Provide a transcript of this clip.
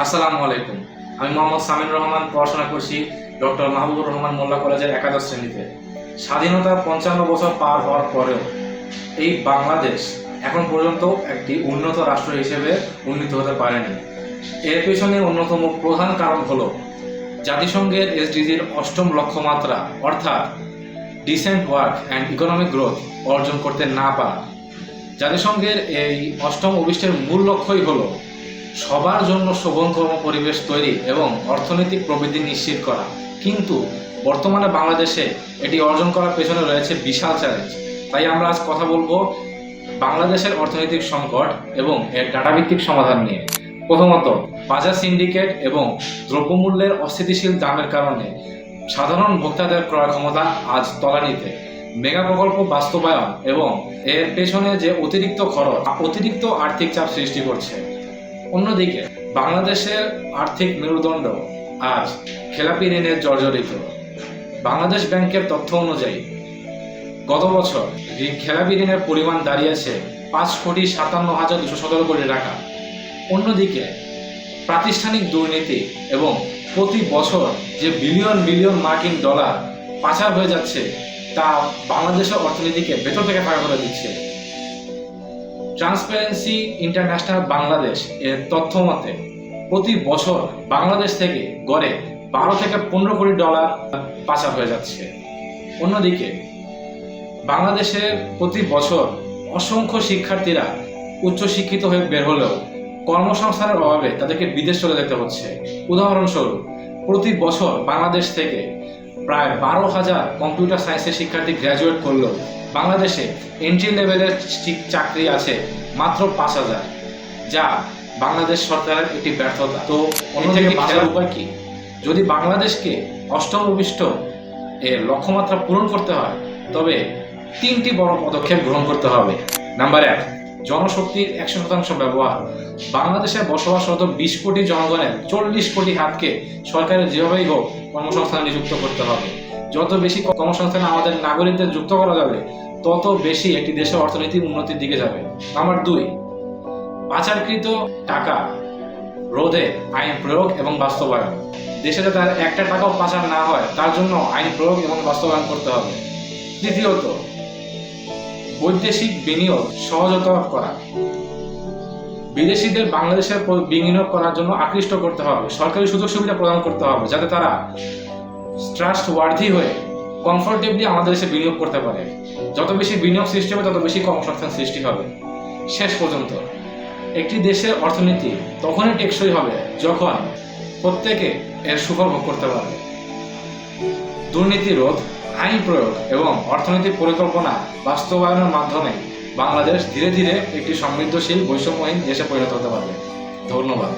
আসসালামু আলাইকুম। আমি মোহাম্মদ সামির রহমান, পড়াশোনা করছি ডক্টর মাহবুবুর রহমান মোল্লা কলেজের একাদশ শ্রেণীতে। স্বাধীনতা 55 বছর পার হওয়ার পরেও এই বাংলাদেশ এখন পর্যন্ত একটি উন্নত রাষ্ট্র হিসেবে উন্নীত হতে পারেনি। এর পেছনে অন্যতম প্রধান কারণ হলো জাতিসংঘের এসডিজির 8ম লক্ষ্যমাত্রা অর্থাৎ decent work and economic growth অর্জন করতে না পারা। জাতিসংঘের এই 8ম অভিষ্টের মূল লক্ষ্যই হলো সবার জন্য শোভনকর্ম পরিবেশ তৈরি এবং অর্থনৈতিক প্রবৃদ্ধি নিশ্চিত করা। কিন্তু বর্তমানে বাংলাদেশে এটি অর্জন করার পেছনে রয়েছে বিশাল চ্যালেঞ্জ। তাই আমরা আজ কথা বলবো বাংলাদেশের অর্থনৈতিক সংকট এবং এর ডাটাভিত্তিক সমাধান নিয়ে। প্রথমত, বাজার সিন্ডিকেট এবং দ্রব্যমূল্যের অস্থিতিশীল দামের কারণে সাধারণ ভোক্তাদের ক্রয় ক্ষমতা আজ তলানিতে। মেগা প্রকল্প বাস্তবায়ন এবং এর পেছনে যে অতিরিক্ত খরচ অতিরিক্ত আর্থিক চাপ সৃষ্টি করছে। অন্যদিকে বাংলাদেশের আর্থিক মেরুদণ্ড আজ খেলাপি ঋণের জর্জরিত। বাংলাদেশ ব্যাংকের তথ্য অনুযায়ী গত বছর খেলাপি ঋণের পরিমাণ দাঁড়িয়েছে 5,57,217 কোটি টাকা। অন্যদিকে প্রাতিষ্ঠানিক দুর্নীতি এবং প্রতি বছর যে বিলিয়ন বিলিয়ন মার্কিন ডলার পাচার হয়ে যাচ্ছে তা বাংলাদেশের অর্থনীতিকে ভেতর থেকে ফাঁকা করে দিচ্ছে। ট্রান্সপারেন্সি ইন্টারন্যাশনাল বাংলাদেশ এর তথ্য মতে প্রতি বছর বাংলাদেশ থেকে গড়ে 12 থেকে 15 কোটি ডলার পাচার হয়ে যাচ্ছে। অন্যদিকে বাংলাদেশের প্রতি বছর অসংখ্য শিক্ষার্থীরা উচ্চশিক্ষিত হয়ে বের হলেও কর্মসংস্থানের অভাবে তাদেরকে বিদেশ চলে যেতে হচ্ছে। উদাহরণস্বরূপ, প্রতি বছর বাংলাদেশ থেকে প্রায় 12,000 কম্পিউটার সায়েন্সের শিক্ষার্থী গ্র্যাজুয়েট করলেও বাংলাদেশে এন্ট্রি লেভেলের চাকরি আছে মাত্র 5,000, যা বাংলাদেশ সরকারের একটি ব্যর্থতা। তো অন্যদিকে বাঁচার উপায় কি? যদি বাংলাদেশকে 8ম অভিষ্ট এর লক্ষ্যমাত্রা পূরণ করতে হয় তবে 3টি বড় পদক্ষেপ গ্রহণ করতে হবে। নাম্বার 1, জনশক্তির 100% ব্যবহার। বাংলাদেশে বসবাসরত 20 কোটি জনগণের 40 কোটি হাতকে সরকারের যেভাবেই হোক কর্মসংস্থানে নিযুক্ত করতে হবে। যত বেশি কর্মসংস্থানে আমাদের নাগরিকদের যুক্ত করা যাবে তত বেশি একটি দেশের অর্থনীতি উন্নতির দিকে যাবে। নাম্বার 2, পাচারকৃত টাকা রোধে আইন প্রয়োগ এবং বাস্তবায়ন। দেশে যাতে তার একটা টাকাও পাচার না হয় তার জন্য আইন প্রয়োগ এবং বাস্তবায়ন করতে হবে। তৃতীয়ত, বৈদেশিক বিনিয়োগ সহজতর করা। বিদেশিদের বাংলাদেশের বিনিয়োগ করার জন্য আকৃষ্ট করতে হবে। সরকারি সুযোগ সুবিধা প্রদান করতে হবে যাতে তারা ট্রাস্ট ওয়ার্থি হয়ে কমফোর্টেবলি আমাদের দেশে বিনিয়োগ করতে পারে। যত বেশি বিনিয়োগ সৃষ্টি হবে তত বেশি কর্মসংস্থান সৃষ্টি হবে। শেষ পর্যন্ত একটি দেশের অর্থনীতি তখনই টেকসই হবে যখন প্রত্যেকে এর সুফল ভোগ করতে পারবে। দুর্নীতি রোধ, আইন প্রয়োগ এবং অর্থনৈতিক পরিকল্পনা বাস্তবায়নের মাধ্যমে বাংলাদেশ ধীরে ধীরে একটি সমৃদ্ধশীল বৈষম্যহীন দেশে পরিণত হতে পারবে। ধন্যবাদ।